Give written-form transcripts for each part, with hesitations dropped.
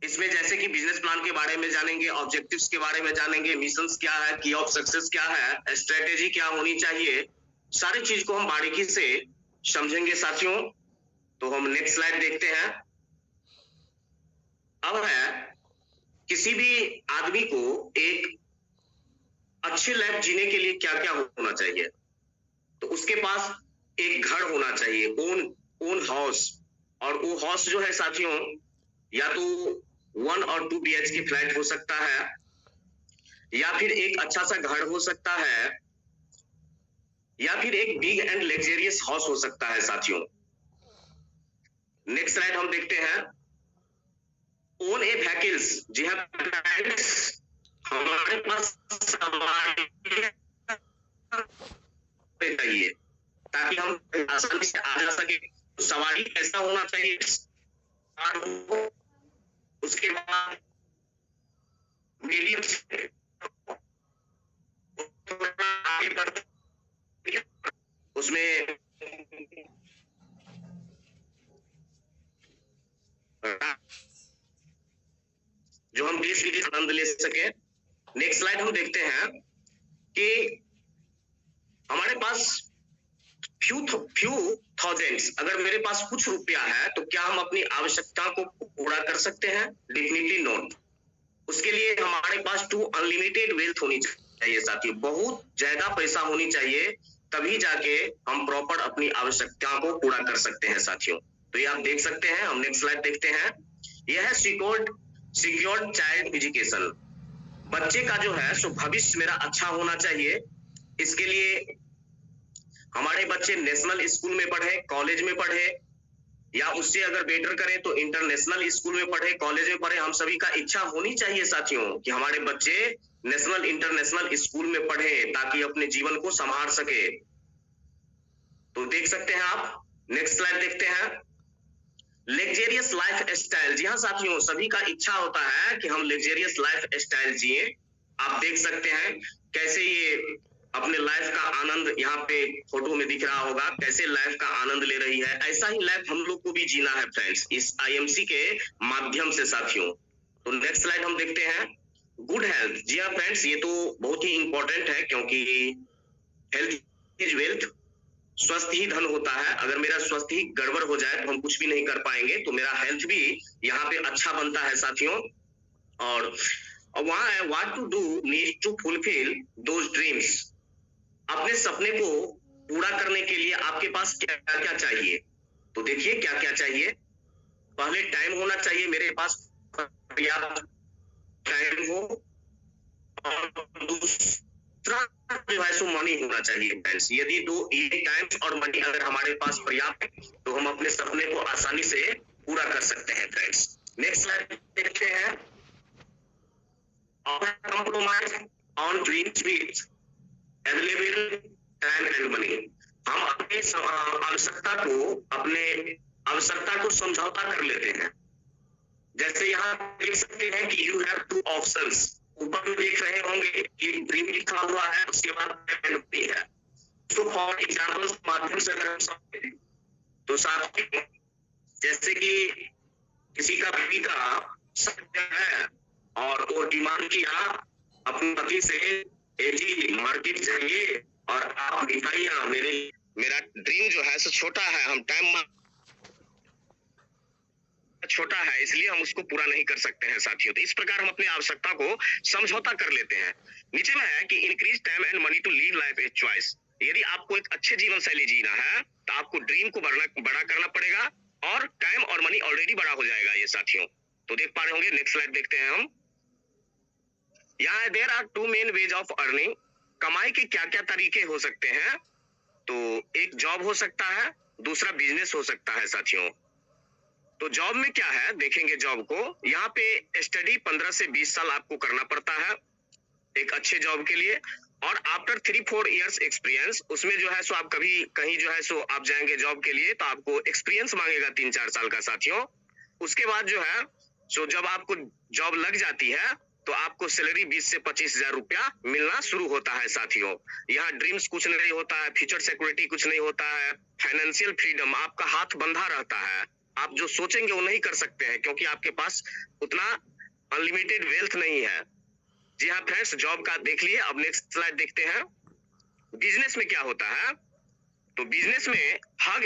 इसमें जैसे कि बिजनेस प्लान के बारे में जानेंगे, ऑब्जेक्टिव्स के बारे में जानेंगे, मिशंस क्या है, की ऑफ सक्सेस क्या है, स्ट्रेटेजी क्या होनी चाहिए, सारी चीज को हम बारीकी से समझेंगे साथियों। तो हम नेक्स्ट स्लाइड देखते हैं। अब है किसी भी आदमी को एक अच्छे लाइफ जीने के लिए क्या क्या होना चाहिए। तो उसके पास एक घर होना चाहिए, ओन हाउस। और वो हाउस जो है साथियों, या तो 1 और 2 BHK फ्लैट हो सकता है, या फिर एक अच्छा सा घर हो सकता है, या फिर एक बिग एंड लग्जरियस हाउस हो सकता है साथियों। नेक्स्ट स्लाइड हम देखते हैं। ओन ए व्हीकल्स, जी हाँ हमारे पास सवारी चाहिए ताकि हम आसानी से आ जा सके। सवारी कैसा होना चाहिए, उसके बाद मीडियम उसमें जो हम देश विदेश आनंद ले सके। नेक्स्ट स्लाइड हम देखते हैं कि हमारे पास फ्यू थाउजेंड्स, अगर मेरे पास कुछ रुपया है तो क्या हम अपनी आवश्यकता को पूरा कर सकते हैं? Definitely not. उसके लिए हमारे पास अनलिमिटेड वेल्थ होनी चाहिए साथियों, बहुत ज्यादा पैसा होनी चाहिए, तभी जाके हम प्रॉपर अपनी आवश्यकता को पूरा कर सकते हैं साथियों। तो ये आप देख सकते हैं। हम नेक्स्ट स्लाइड देखते हैं। यह है सिक्योर्ड चाइल्ड एजुकेशन। बच्चे का जो है सो भविष्य मेरा अच्छा होना चाहिए। इसके लिए हमारे बच्चे नेशनल स्कूल में पढ़े, कॉलेज में पढ़े, या उससे अगर बेटर करें तो इंटरनेशनल स्कूल में पढ़े, कॉलेज में पढ़े। हम सभी का इच्छा होनी चाहिए साथियों कि हमारे बच्चे नेशनल इंटरनेशनल स्कूल में पढ़े ताकि अपने जीवन को संभाल सके। तो देख सकते हैं आप। नेक्स्ट स्लाइड देखते हैं। Luxurious life style. जी हाँ साथियों, सभी का इच्छा होता है कि हम लग्जरियस लाइफ स्टाइल जिए। आप देख सकते हैं कैसे ये अपने लाइफ का आनंद यहाँ पे फोटो में दिख रहा होगा, कैसे लाइफ का आनंद ले रही है। ऐसा ही लाइफ हम लोग को भी जीना है फ्रेंड्स, इस IMC के माध्यम से साथियों। तो नेक्स्ट स्लाइड हम देखते हैं। Good health. जी हाँ फ्रेंड्स, ये तो बहुत ही इंपॉर्टेंट है क्योंकि हेल्थ इज वेल्थ। स्वस्थ ही धन होता है। अगर मेरा स्वस्थ ही गड़बड़ हो जाए तो हम कुछ भी नहीं कर पाएंगे। तो मेरा हेल्थ भी यहाँ पे अच्छा बनता है साथियों। और वहां है what to do need to fulfil those dreams. अपने सपने को पूरा करने के लिए आपके पास क्या क्या चाहिए? तो देखिए क्या क्या चाहिए। पहले टाइम होना चाहिए, मेरे पास पर्याप्त टाइम हो, और दूसरा जो है सो मनी होना चाहिए फ्रेंड्स। यदि ये टाइम और मनी अगर हमारे पास पर्याप्त है तो हम अपने सपने को आसानी से पूरा कर सकते हैं फ्रेंड्स। नेक्स्ट स्लाइड देखते हैं। Compromise on dreams with available time and money. हम अपने आवश्यकता को समझौता कर लेते हैं। जैसे यहाँ देख सकते हैं कि यू हैव 2 ऑप्शंस। ऊपर में देख रहे होंगे कि ड्रीम लिखा हुआ है, उसके बाद मनी है। तो फॉर एग्जाम्पल माध्यम से अगर हम समझें तो साथ जैसे कि किसी का बीवी का सत्य है और वो डिमांड किया अपने पति से, जी मार्केट चाहिए और आप मिठाइयां, मेरा ड्रीम जो है सो छोटा है, हम टाइम छोटा है इसलिए हम उसको पूरा नहीं कर सकते हैं साथियों। तो इस प्रकार हम अपनी आवश्यकता को समझौता कर लेते हैं। नीचे में है कि increase time and money to live life a choice. यदि आपको एक अच्छे जीवन शैली जीना है तो आपको ड्रीम को बड़ा करना पड़ेगा, और टाइम और मनी ऑलरेडी बड़ा हो जाएगा ये साथियों। तो देख पा रहे होंगे। नेक्स्ट स्लाइड देखते हैं हम। यहाँ there are 2 main ways of earning. कमाई के क्या क्या तरीके हो सकते हैं? तो एक जॉब हो सकता है, दूसरा बिजनेस हो सकता है साथियों। तो जॉब में क्या है देखेंगे। जॉब को यहाँ पे स्टडी 15 से 20 साल आपको करना पड़ता है एक अच्छे जॉब के लिए, और आफ्टर 3-4 इयर्स एक्सपीरियंस, उसमें जो है सो आप कभी कहीं जो है सो आप जाएंगे जॉब के लिए तो आपको एक्सपीरियंस मांगेगा 3-4 साल का साथियों। उसके बाद जो है सो जब आपको जॉब लग जाती है तो आपको सैलरी 20 से 25 हजार रुपया मिलना शुरू होता है साथियों। यहाँ ड्रीम्स कुछ नहीं होता है, फ्यूचर सिक्योरिटी कुछ नहीं होता है, फाइनेंशियल फ्रीडम, आपका हाथ बंधा रहता है। आप जो सोचेंगे वो नहीं कर सकते हैं, क्योंकि आपके पास उतना अनलिमिटेड वेल्थ नहीं है। जी हाँ फ्रेंड्स, जॉब का देख लिए। अब नेक्स्ट स्लाइड देखते हैं। बिजनेस में क्या होता है, तो बिजनेस में हग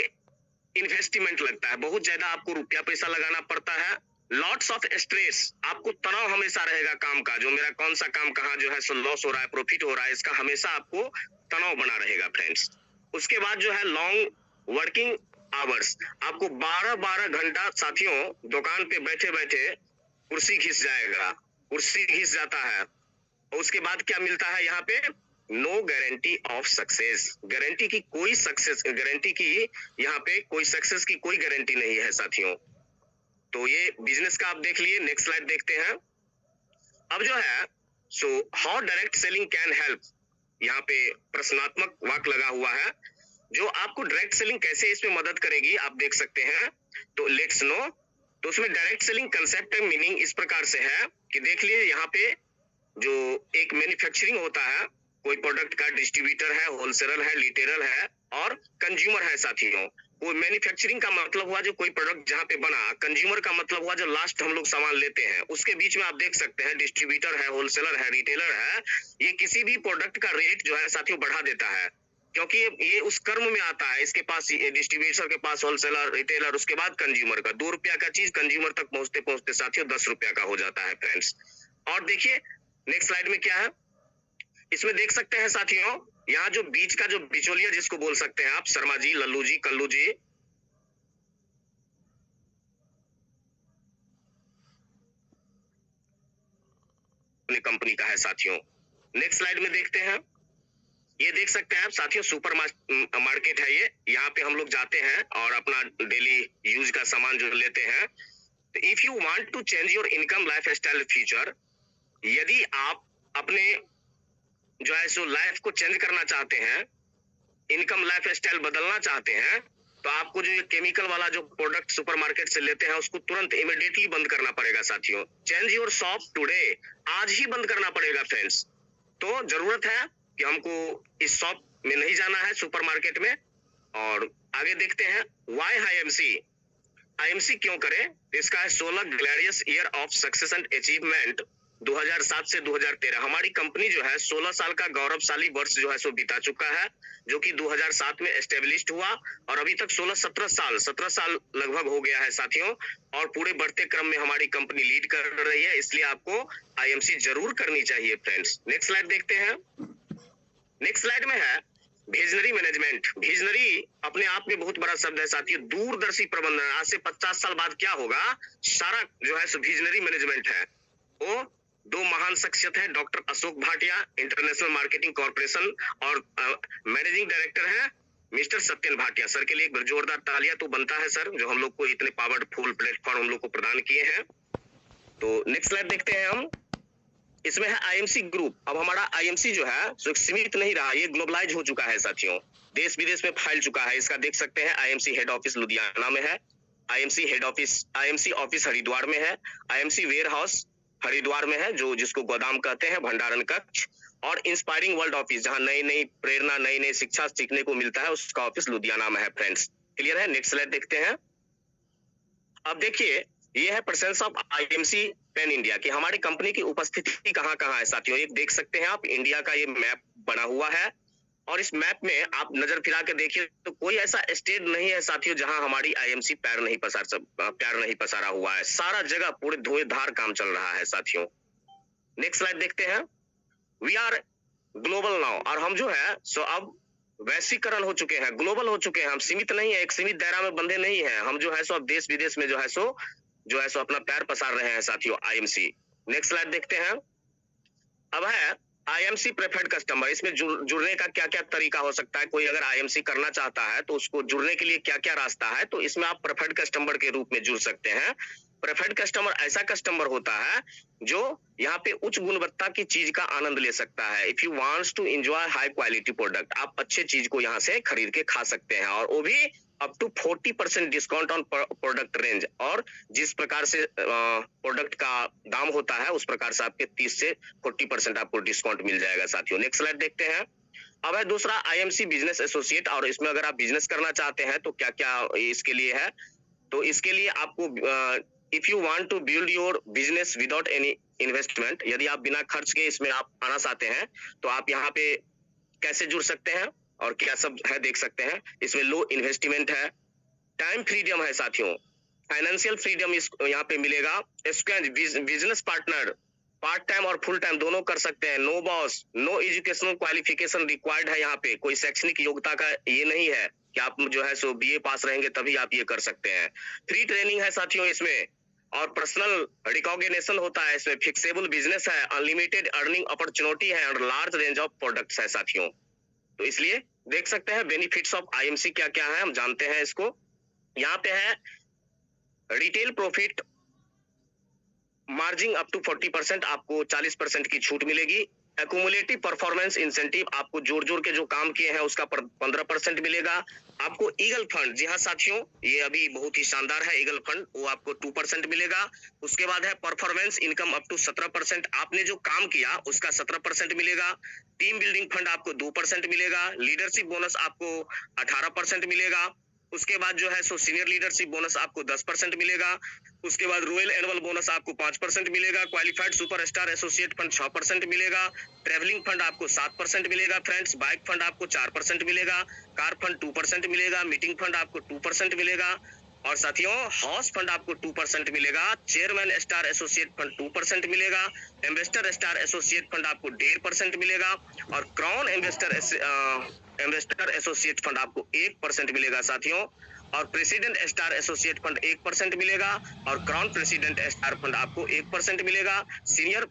इन्वेस्टमेंट लगता है, बहुत ज्यादा आपको रुपया पैसा लगाना पड़ता है। लॉट्स ऑफ स्ट्रेस, आपको तनाव हमेशा रहेगा काम का, जो मेरा कौन सा काम कहाँ जो है सो लॉस हो रहा है, प्रॉफिट हो रहा है, इसका हमेशा आपको तनाव बना रहेगा फ्रेंड्स। उसके बाद जो है लॉन्ग वर्किंग आवर्स, आपको 12-12 घंटा साथियों दुकान पे बैठे बैठे कुर्सी घिस जाएगा, कुर्सी घिस जाता है। और उसके बाद क्या मिलता है यहाँ पे, no guarantee of success, guarantee की कोई सक्सेस, गारंटी की यहाँ पे कोई सक्सेस की कोई गारंटी नहीं है साथियों। तो ये बिजनेस का आप देख लिए। नेक्स्ट स्लाइड देखते हैं। अब जो है so how direct selling can help, यहाँ पे प्रश्नात्मक वाक्य लगा हुआ है, जो आपको डायरेक्ट सेलिंग कैसे इसमें मदद करेगी आप देख सकते हैं। तो लेट्स नो। तो उसमें डायरेक्ट सेलिंग कंसेप्ट मीनिंग इस प्रकार से है कि देख लिए यहाँ पे जो एक मैन्युफैक्चरिंग होता है, कोई प्रोडक्ट का डिस्ट्रीब्यूटर है, होलसेलर है, रिटेलर है और कंज्यूमर है साथियों। वो मैन्युफैक्चरिंग का मतलब हुआ जो कोई प्रोडक्ट जहाँ पे बना, कंज्यूमर का मतलब हुआ जो लास्ट हम लोग सामान लेते हैं। उसके बीच में आप देख सकते हैं डिस्ट्रीब्यूटर है, होलसेलर है, रिटेलर है, ये किसी भी प्रोडक्ट का रेट जो है साथियों बढ़ा देता है, क्योंकि ये उस कर्म में आता है। इसके पास डिस्ट्रीब्यूटर के पास होलसेलर, रिटेलर, उसके बाद कंज्यूमर का। 2 रुपया का चीज कंज्यूमर तक पहुंचते पहुंचते साथियों 10 रुपया का हो जाता है फ्रेंड्स। और देखिए नेक्स्ट स्लाइड में क्या है, इसमें देख सकते हैं साथियों, यहाँ जो बीच का जो बिचौलिया जिसको बोल सकते हैं आप, शर्मा जी, लल्लू जी, कल्लू जी, अपनी कंपनी का है साथियों। नेक्स्ट स्लाइड में देखते हैं। ये देख सकते हैं आप साथियों, सुपर मार्केट है ये, यहाँ पे हम लोग जाते हैं और अपना डेली यूज का सामान जो लेते हैं। तो if you want to change your income life style future, यदि आप अपने जो है सो लाइफ को चेंज करना चाहते हैं, इनकम लाइफ स्टाइल बदलना चाहते हैं, तो आपको जो ये केमिकल वाला जो प्रोडक्ट सुपरमार्केट से लेते हैं उसको तुरंत इमीडिएटली बंद करना पड़ेगा साथियों। चेंज योर शॉप टुडे, आज ही बंद करना पड़ेगा फ्रेंड्स। तो जरूरत है कि हमको इस शॉप में नहीं जाना है सुपरमार्केट में। और आगे देखते हैं व्हाई आईएमसी, आईएमसी क्यों करें। इसका है 16 glorious year of success and achievement, 2007 से 2013। हमारी कंपनी जो है 16 साल का गौरवशाली वर्ष जो है सो बिता चुका है, जो कि 2007 में एस्टेब्लिश्ड हुआ और अभी तक 17 साल लगभग हो गया है साथियों। और पूरे बढ़ते क्रम में हमारी कंपनी लीड कर रही है, इसलिए आपको आईएमसी जरूर करनी चाहिए फ्रेंड्स। नेक्स्ट स्लाइड देखते हैं। नेक्स्ट स्लाइड में है विजनरी मैनेजमेंट। विजनरी अपने आप में बहुत बड़ा शब्द है साथियों, दूरदर्शी प्रबंधन। आज से 50 साल बाद क्या होगा, सारा जो है सो विजनरी मैनेजमेंट है। वो 2 महान शख्सियत है, doctor Ashok Bhatia, international marketing corporation, और मैनेजिंग डायरेक्टर है मिस्टर सत्यन भाटिया। सर के लिए एक जोरदार तालियां तो बनता है सर, जो हम लोग को इतने पावरफुल प्लेटफॉर्म हम लोग को प्रदान किए हैं। तो नेक्स्ट स्लाइड देखते हैं हम। इसमें है आईएमसी ग्रुप। अब हमारा आईएमसी जो है सो सीमित नहीं रहा, ये ग्लोबलाइज हो चुका है साथियों, देश विदेश में फैल चुका है। इसका देख सकते हैं आईएमसी हेड ऑफिस लुधियाना में है, IMC head office, IMC office Haridwar में है, आईएमसी वेयर हाउस हरिद्वार में है, जो जिसको गोदाम कहते हैं, भंडारण कक्ष, और इंस्पायरिंग वर्ल्ड ऑफिस, जहां नई नई प्रेरणा, नई नई शिक्षा सीखने को मिलता है, उसका ऑफिस लुधियाना में है फ्रेंड्स। क्लियर है। नेक्स्ट स्लाइड देखते हैं। अब देखिए ये है presence of IMC pan India, कि हमारी कंपनी की उपस्थिति कहाँ कहाँ है साथियों। एक देख सकते हैं आप, इंडिया का ये मैप बना हुआ है, और इस मैप में आप नजर फिरा के देखिए तो कोई ऐसा स्टेट नहीं है साथियों जहां हमारी आईएमसी पैर नहीं पसारा हुआ है। सारा जगह पूरे धुएंधार काम चल रहा है साथियों। नेक्स्ट स्लाइड देखते हैं। वी आर ग्लोबल नाउ, और हम जो है सो अब वैश्वीकरण हो चुके हैं, ग्लोबल हो चुके हैं। हम सीमित नहीं है, एक सीमित दायरा में बंधे नहीं है। हम जो है सो अब देश विदेश में जो है सो अपना पैर पसार रहे हैं साथियों आईएमसी। नेक्स्ट स्लाइड देखते हैं। अब है आईएमसी प्रेफर्ड कस्टमर। इसमें जुड़ने का क्या क्या तरीका हो सकता है, कोई अगर आईएमसी करना चाहता है तो उसको जुड़ने के लिए क्या क्या रास्ता है। तो इसमें आप प्रेफर्ड कस्टमर के रूप में जुड़ सकते हैं। प्रेफर्ड कस्टमर ऐसा कस्टमर होता है जो यहाँ पे उच्च गुणवत्ता की चीज का आनंद ले सकता है। If you wants to enjoy high quality product, आप अच्छे चीज को यहाँ से खरीद के खा सकते हैं, और वो भी up to 40% discount on product range. और जिस प्रकार से प्रोडक्ट का दाम होता है उस प्रकार से आपके 30 से 40% आपको डिस्काउंट मिल जाएगा साथियों। नेक्स्ट स्लाइड देखते हैं। अब है दूसरा आईएमसी बिजनेस एसोसिएट, और इसमें अगर आप बिजनेस करना चाहते हैं तो क्या क्या इसके लिए है। तो इसके लिए आपको if you want to build your business without any investment, यदि आप बिना खर्च के इसमें आप आना चाहते हैं तो आप यहाँ पे कैसे जुड़ सकते हैं और क्या सब है देख सकते हैं। इसमें लो इन्वेस्टमेंट है, टाइम फ्रीडम है साथियों, फाइनेंशियल फ्रीडम इस यहाँ पे मिलेगा, बिजनेस पार्टनर पार्ट टाइम और फुल टाइम दोनों कर सकते हैं, no boss, no educational qualification required है यहाँ पे, कोई शैक्षणिक योग्यता का ये नहीं है कि आप जो है सो बीए पास रहेंगे तभी आप ये कर सकते हैं। फ्री ट्रेनिंग है साथियों इसमें, और पर्सनल रिकॉग्निशन होता है इसमें, फिक्सेबल बिजनेस है, अनलिमिटेड अर्निंग अपॉर्चुनिटी है और लार्ज रेंज ऑफ प्रोडक्ट्स है साथियों। तो इसलिए देख सकते हैं बेनिफिट्स ऑफ आईएमसी क्या क्या है, हम जानते हैं इसको। यहाँ पे है retail profit margin up to 40%, आपको 40% की छूट मिलेगी। एक्यूमुलेटिव परफॉर्मेंस इंसेंटिव, आपको जोड़ जोड़ के जो काम किए हैं उसका 15% मिलेगा। आपको ईगल फंड, जी हाँ साथियों ये अभी बहुत ही शानदार है ईगल फंड, वो आपको 2% मिलेगा। उसके बाद है परफॉर्मेंस इनकम अप टू 17%, आपने जो काम किया उसका 17% मिलेगा। टीम बिल्डिंग फंड आपको 2% मिलेगा। लीडरशिप बोनस आपको 18% मिलेगा। उसके बाद जो है सो सीनियर लीडरशिप बोनस आपको 10% मिलेगा। उसके बाद रॉयल एनुअल बोनस आपको 5% मिलेगा। क्वालिफाइड सुपरस्टार एसोसिएट फंड 6% मिलेगा। ट्रेवलिंग फंड आपको 7% मिलेगा फ्रेंड्स। बाइक फंड आपको 4% मिलेगा। कार फंड 2% मिलेगा। मीटिंग फंड आपको 2% मिलेगा। और साथियों हाउस फंड आपको 2% मिलेगा। चेयरमैन स्टार एसोसिएट फंड 2% मिलेगा। इन्वेस्टर स्टार एसोसिएट फंड आपको 1.5% मिलेगा। और क्राउन इन्वेस्टर एसोसिएट फंड आपको 1% मिलेगा साथियों। और प्रेसिडेंट स्टार एसोसिएट फंड 1% मिलेगा। और क्राउन प्रेसिडेंट स्टार फंड आपको 1% मिलेगा। Senior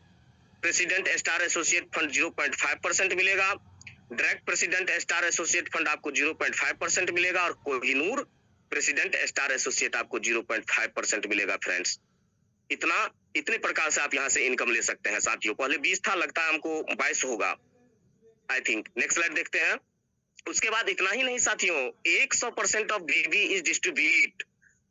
president star associate fund 0.5% मिलेगा। Direct president star associate fund आपको 0.5% मिलेगा। और कोहिनूर प्रेसिडेंट स्टार एसोसिएट आपको 0.5% मिलेगा फ्रेंड्स। इतने प्रकार से आप यहाँ से इनकम ले सकते हैं साथियों। पहले 20 था, लगता है हमको 22 होगा आई थिंक। नेक्स्ट स्लाइड देखते हैं। उसके बाद इतना ही नहीं साथियों, 100% ऑफ बीवी इज डिस्ट्रीब्यूट,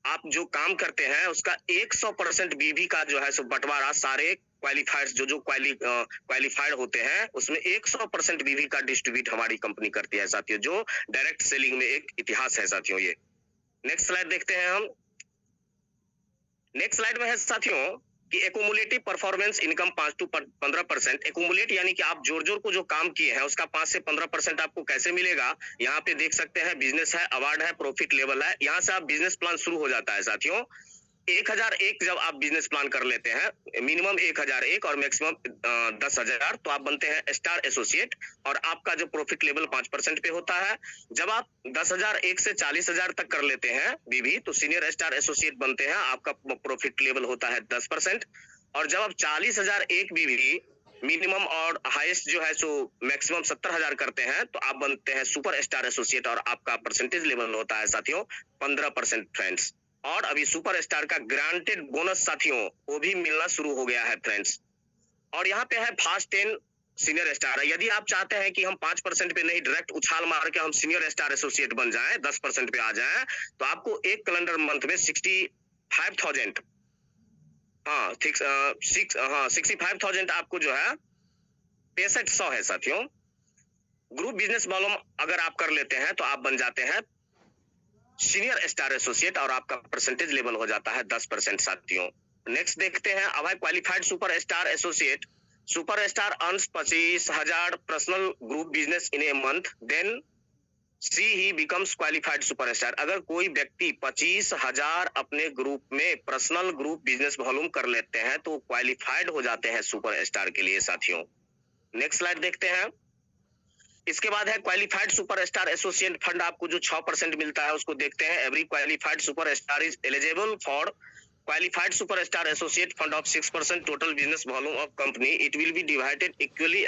आप जो काम करते हैं उसका 100% बीवी का जो है सो बंटवारा सारे क्वालिफाइड जो क्वालिफाइड होते हैं उसमें 100% बीवी का डिस्ट्रीब्यूट हमारी कंपनी करती है साथियों, जो डायरेक्ट सेलिंग में एक इतिहास है साथियों ये। नेक्स्ट स्लाइड देखते हैं हम। नेक्स्ट स्लाइड में है साथियों कि accumulative performance income 5 to 15%। Accumulate यानी कि आप जोड़ जोड़ को जो काम किए हैं उसका 5 से 15% आपको कैसे मिलेगा, यहाँ पे देख सकते हैं। बिजनेस है, अवार्ड है, प्रॉफिट लेवल है, यहाँ से आप बिजनेस प्लान शुरू हो जाता है साथियों। 1001 जब आप बिजनेस प्लान कर लेते हैं, मिनिमम 1001 और मैक्सिमम 10,000, तो आप बनते हैं स्टार एसोसिएट और आपका जो प्रॉफिट लेवल 5% पे होता है। जब आप 10,001 से 40,000 तक कर लेते हैं बीवी तो सीनियर स्टार एसोसिएट बनते हैं, आपका प्रॉफिट लेवल होता है 10%। और जब आप 40,001 बीवी मिनिमम और हाईएस्ट जो है सो मैक्सिमम 70,000 करते हैं तो आप बनते हैं सुपर स्टार एसोसिएट और आपका परसेंटेज लेवल होता है साथियों 15% फ्रेंड्स। और अभी सुपर स्टार का ग्रांटेड बोनस साथियों वो भी मिलना शुरू हो गया है फ्रेंड्स। और यहाँ पे है फास्ट 10 सीनियर स्टार। यदि आप चाहते हैं कि हम 5% पे नहीं डायरेक्ट उछाल मार के हम सीनियर स्टार एसोसिएट बन जाएं, 10% पे आ जाएं, तो आपको एक कैलेंडर मंथ में 65,000 65,000 आपको जो है 6500 है साथियों। ग्रुप बिजनेस वॉल्यूम अगर आप कर लेते हैं तो आप बन जाते हैं सीनियर स्टार एसोसिएट और आपका परसेंटेज लेवल हो जाता है 10% साथियों। नेक्स्ट देखते हैं। अब है qualified super star associate. Super star earns 25,000 personal group business in a month, then see he becomes qualified super star. अगर कोई व्यक्ति 25,000 अपने ग्रुप में पर्सनल ग्रुप बिजनेस वॉल्यूम कर लेते हैं तो क्वालिफाइड हो जाते हैं सुपर स्टार के लिए साथियों। नेक्स्ट स्लाइड देखते हैं। इसके बाद है qualified super star associate fund, आपको जो 6% मिलता है उसको देखते हैं। Every qualified super star is eligible for qualified super star associate fund of 6% total business volume of company. It will be divided equally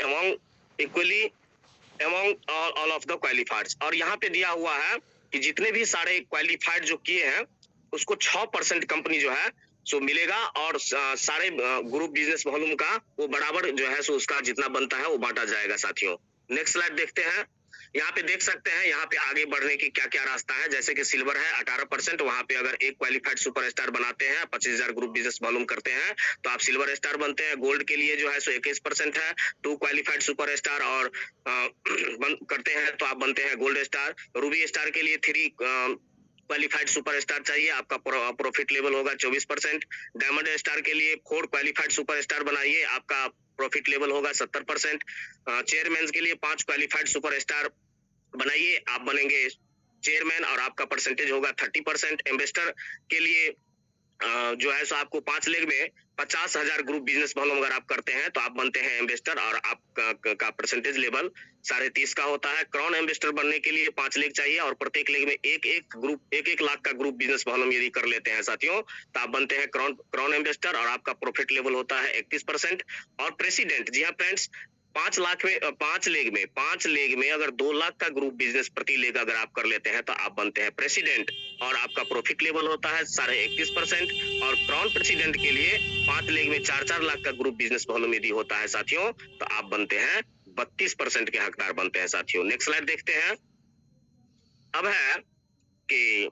among all of the qualified. और यहाँ पे दिया हुआ है कि जितने भी सारे क्वालिफाइड जो किए हैं उसको 6% कंपनी जो है सो मिलेगा और सारे ग्रुप बिजनेस वॉल्यूम का वो बराबर जो है सो उसका जितना बनता है वो बांटा जाएगा साथियों। नेक्स्ट स्लाइड देखते हैं। यहाँ पे देख सकते हैं यहाँ पे आगे बढ़ने की क्या क्या रास्ता है। जैसे कि सिल्वर है 18%, वहां पे अगर एक क्वालिफाइड सुपर स्टार बनाते हैं 25,000 ग्रुप बिजनेस वॉल्यूम करते हैं तो आप सिल्वर स्टार बनते हैं। गोल्ड के लिए जो है सो 21% है, 2 क्वालिफाइड सुपर स्टार और करते हैं तो आप बनते हैं गोल्ड स्टार। रूबी स्टार के लिए 3 क्वालिफाइड सुपरस्टार चाहिए, आपका प्रॉफिट लेवल होगा 24%। डायमंड स्टार के लिए 4 क्वालिफाइड सुपरस्टार बनाइए, आपका प्रॉफिट लेवल होगा 70%। चेयरमैन के लिए 5 क्वालिफाइड सुपरस्टार बनाइए, आप बनेंगे चेयरमैन और आपका परसेंटेज होगा 30%। इन्वेस्टर के लिए जो है सो आपको 5 लेग में 50,000 ग्रुप बिजनेस वॉल्यूम अगर आप करते हैं तो आप बनते हैं इन्वेस्टर और आपका परसेंटेज लेवल 30.5 का होता है। क्राउन इन्वेस्टर बनने के लिए 5 लेग चाहिए और प्रत्येक लेग में एक लाख का ग्रुप बिजनेस वॉल्यूम यदि कर लेते हैं साथियों तो आप बनते हैं क्राउन इन्वेस्टर और आपका प्रॉफिट लेवल होता है 31%। और प्रेसिडेंट, जी हाँ फ्रेंड्स, 5 लेग में अगर 2 लाख का ग्रुप बिजनेस प्रति लेग अगर आप कर लेते हैं तो आप बनते हैं प्रेसिडेंट और आपका प्रॉफिट लेवल होता है 31.5%। और क्राउन प्रेसिडेंट के लिए 5 लेग में 4 लाख का ग्रुप बिजनेस वॉल्यूम यदि होता है साथियों तो आप बनते हैं 32% के हकदार बनते हैं साथियों। नेक्स्ट स्लाइड देखते हैं। अब है कि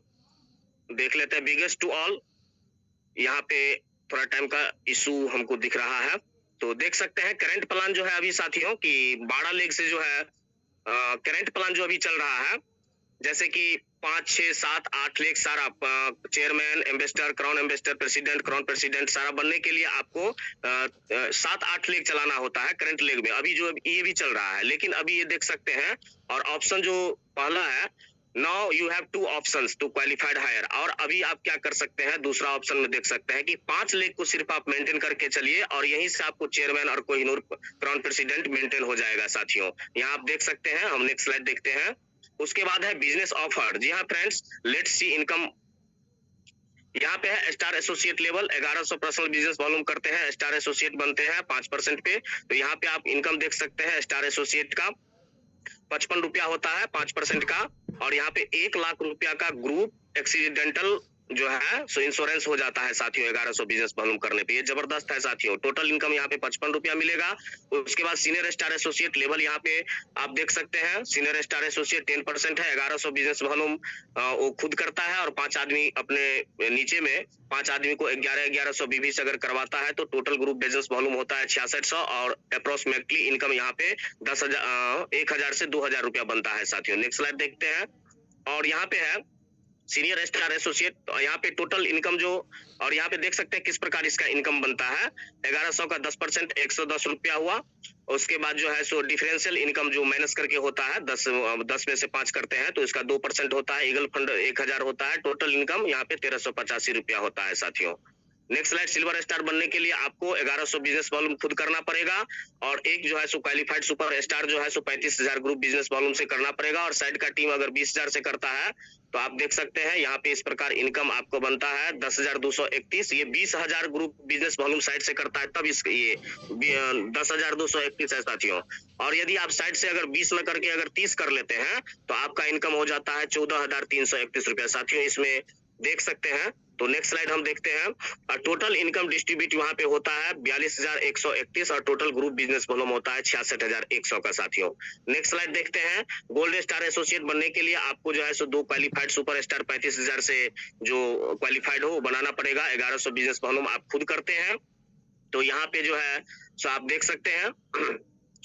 देख लेते हैं बिगेस्ट टू ऑल, यहाँ पे थोड़ा टाइम का इशू हमको दिख रहा है तो देख सकते हैं करंट प्लान जो है अभी साथियों कि 12 लेग से जो है करंट प्लान जो अभी चल रहा है, जैसे कि 5, 6, 7, 8 लेग सारा chairman, investor, crown investor, president, crown president सारा बनने के लिए आपको 7-8 लेग चलाना होता है करंट लेग में। अभी जो ये भी चल रहा है, लेकिन अभी ये देख सकते हैं और ऑप्शन जो पहला है, now you have 2 options to qualified higher. और अभी आप क्या कर सकते हैं, दूसरा ऑप्शन में देख सकते हैं कि 5 लेग को सिर्फ आप मेंटेन करके चलिए और यहीं से आपको चेयरमैन और कोहिनूर क्राउन प्रेसिडेंट मेंटेन हो जाएगा साथियों। यहाँ आप देख सकते हैं। हम नेक्स्ट स्लाइड देखते हैं। उसके बाद है बिजनेस ऑफर। जी हाँ फ्रेंड्स, लेट्स सी इनकम। यहाँ पे है star associate level 1100 personal business volume करते हैं, स्टार एसोसिएट बनते हैं 5% पे। तो यहाँ पे आप इनकम देख सकते हैं स्टार एसोसिएट का 55 रुपया होता है 5% का। और यहाँ पे 1 लाख रुपया का ग्रुप एक्सीडेंटल जो है सो इंश्योरेंस हो जाता है साथियों 1100 बिजनेस वॉल्यूम करने पे। ये जबरदस्त है साथियों। टोटल इनकम यहाँ पे 55 रुपया मिलेगा। उसके बाद सीनियर स्टार एसोसिएट लेवल यहाँ पे आप देख सकते हैं, सीनियर स्टार एसोसिएट 10% है, 1100 बिजनेस वॉल्यूम वो खुद करता है और 5 आदमी अपने नीचे में 5 आदमी को 1100 बीबी से अगर करवाता है तो टोटल ग्रुप बिजनेस वॉल्यूम होता है 6600 और अप्रोक्सीमेटली इनकम यहाँ पे 10,000 से 2,000 रुपया बनता है साथियों। नेक्स्ट स्लाइड देखते हैं। और यहाँ पे है सीनियर स्टार एसोसिएट, तो यहाँ पे टोटल इनकम जो, और यहाँ पे देख सकते हैं किस प्रकार इसका इनकम बनता है। 1100 का 10% 110 रुपया हुआ। उसके बाद जो है सो डिफरेंशियल इनकम जो माइनस करके होता है 10 में से 5 करते हैं तो इसका 2% होता है। ईगल फंड 1000 होता है। टोटल इनकम यहाँ पे 1385 रुपया होता है साथियों। नेक्स्ट स्लाइड, सिल्वर स्टार बनने के लिए आपको 1100 बिजनेस वॉल्यूम खुद करना पड़ेगा और एक जो है सो क्वालिफाइड सुपर स्टार जो है सो 35,000 ग्रुप बिजनेस वॉल्यूम से करना पड़ेगा और साइड का टीम अगर 20,000 से करता है तो आप देख सकते हैं यहाँ पे इस प्रकार इनकम आपको बनता है 10,231। ये 20,000 ग्रुप बिजनेस वॉल्यूम साइड से करता है तब ये 10,231 है साथियों। और यदि आप साइड से अगर 20 न करके अगर 30 कर लेते हैं तो आपका इनकम हो जाता है 14,331 रुपया साथियों, इसमें देख सकते हैं। तो नेक्स्ट स्लाइड हम देखते हैं। टोटल इनकम डिस्ट्रीब्यूट वहां पे होता है 42,131 और टोटल ग्रुप बिजनेस वॉल्यूम होता है 66,100 का साथियों। नेक्स्ट स्लाइड देखते हैं। गोल्ड स्टार एसोसिएट बनने के लिए आपको जो है सो 2 क्वालिफाइड सुपर स्टार 35,000 से जो क्वालिफाइड हो वो बनाना पड़ेगा। 1100 बिजनेस वॉल्यूम आप खुद करते हैं। तो यहाँ पे जो है सो आप देख सकते हैं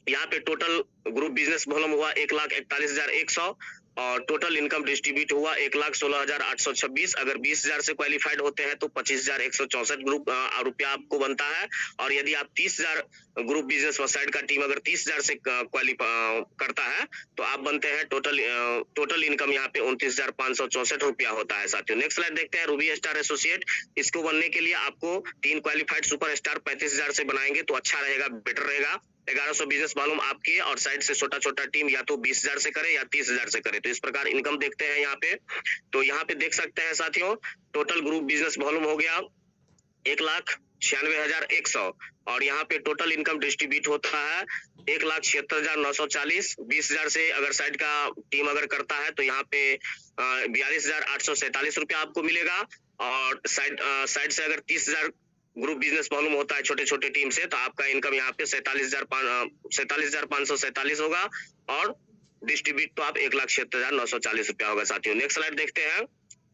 यहाँ पे टोटल ग्रुप बिजनेस वॉल्यूम हुआ 1,41,100 और टोटल इनकम डिस्ट्रीब्यूट हुआ 1,16,826। अगर 20,000 से क्वालिफाइड होते हैं तो 25,164 ग्रुप रुपया आपको बनता है। और यदि आप 30,000 ग्रुप बिजनेस साइड का टीम अगर 30,000 से करता है तो आप बनते हैं टोटल इनकम यहाँ पे 29,564 रुपया होता है साथियों। नेक्स्ट स्लाइड देखते हैं। रूबी स्टार एसोसिएट, इसको बनने के लिए आपको 3 क्वालिफाइड सुपर स्टार 35,000 से बनाएंगे तो अच्छा रहेगा, बेटर रहेगा। 1100 बिजनेस वॉल्यूम आपके और साइड से छोटा छोटा टीम या तो 20,000 से करे या 30,000 से करे। तो इस प्रकार इनकम देखते हैं यहाँ पे। तो यहाँ पे देख सकते हैं साथियों टोटल ग्रुप बिजनेस वॉल्यूम हो गया 1,96,100 और यहाँ पे टोटल इनकम डिस्ट्रीब्यूट होता है 1,76,940। 20,000 से अगर साइड का टीम अगर करता है तो यहाँ पे 42,847 रुपया आपको मिलेगा और साइड से अगर 30,000 ग्रुप बिजनेस वॉल्यूम होता है छोटे छोटे टीम से तो आपका इनकम यहाँ पे 47,547 होगा और डिस्ट्रीब्यूट तो आप 1,76,940 रुपया होगा साथियों। नेक्स्ट स्लाइड देखते हैं।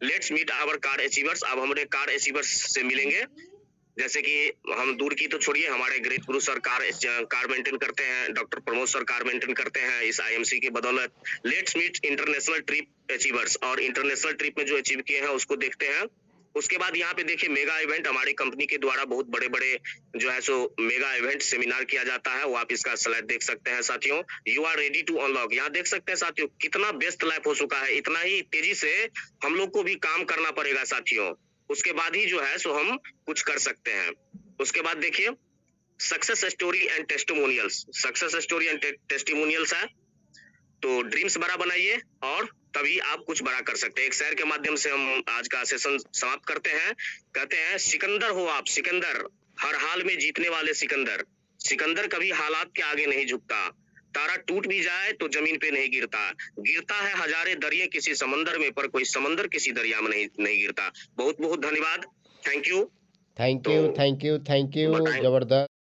Let's meet our card achievers. अब हमारे कार्ड अचीवर्स से मिलेंगे। जैसे कि हम दूर की तो छोड़िए, हमारे ग्रेट गुरु सर कार मेंटेन करते हैं, doctor Pramod sir car maintain करते हैं इस आईएमसी की बदौलत। Let's meet international trip achievers, और इंटरनेशनल ट्रिप में जो अचीव किए हैं उसको देखते हैं। उसके बाद यहाँ पे देखिए मेगा इवेंट हमारी कंपनी के द्वारा बहुत बड़े-बड़े जो है सो मेगा इवेंट सेमिनार किया जाता है, वो आप इसका स्लाइड देख सकते हैं साथियों। You are ready to unlock, यहाँ देख सकते हैं साथियों कितना व्यस्त लाइफ हो चुका है, इतना ही तेजी से हम लोग को भी काम करना पड़ेगा साथियों, उसके बाद ही जो है सो हम कुछ कर सकते हैं। उसके बाद देखिए success story and testimonials, success story and testimonials है, तो ड्रीम्स बड़ा बनाइए और तभी आप कुछ बड़ा कर सकते हैं। एक शेर के माध्यम से हम आज का सेशन समाप्त करते हैं। कहते हैं सिकंदर हो आप सिकंदर, हर हाल में जीतने वाले सिकंदर, सिकंदर कभी हालात के आगे नहीं झुकता, तारा टूट भी जाए तो जमीन पे नहीं गिरता, गिरता है हजारे दरिये किसी समंदर में, पर कोई समंदर किसी दरिया में नहीं गिरता। बहुत बहुत धन्यवाद, थैंक यू। थैंक तो you, thank you, thank you, बताएं। जबरदस्त।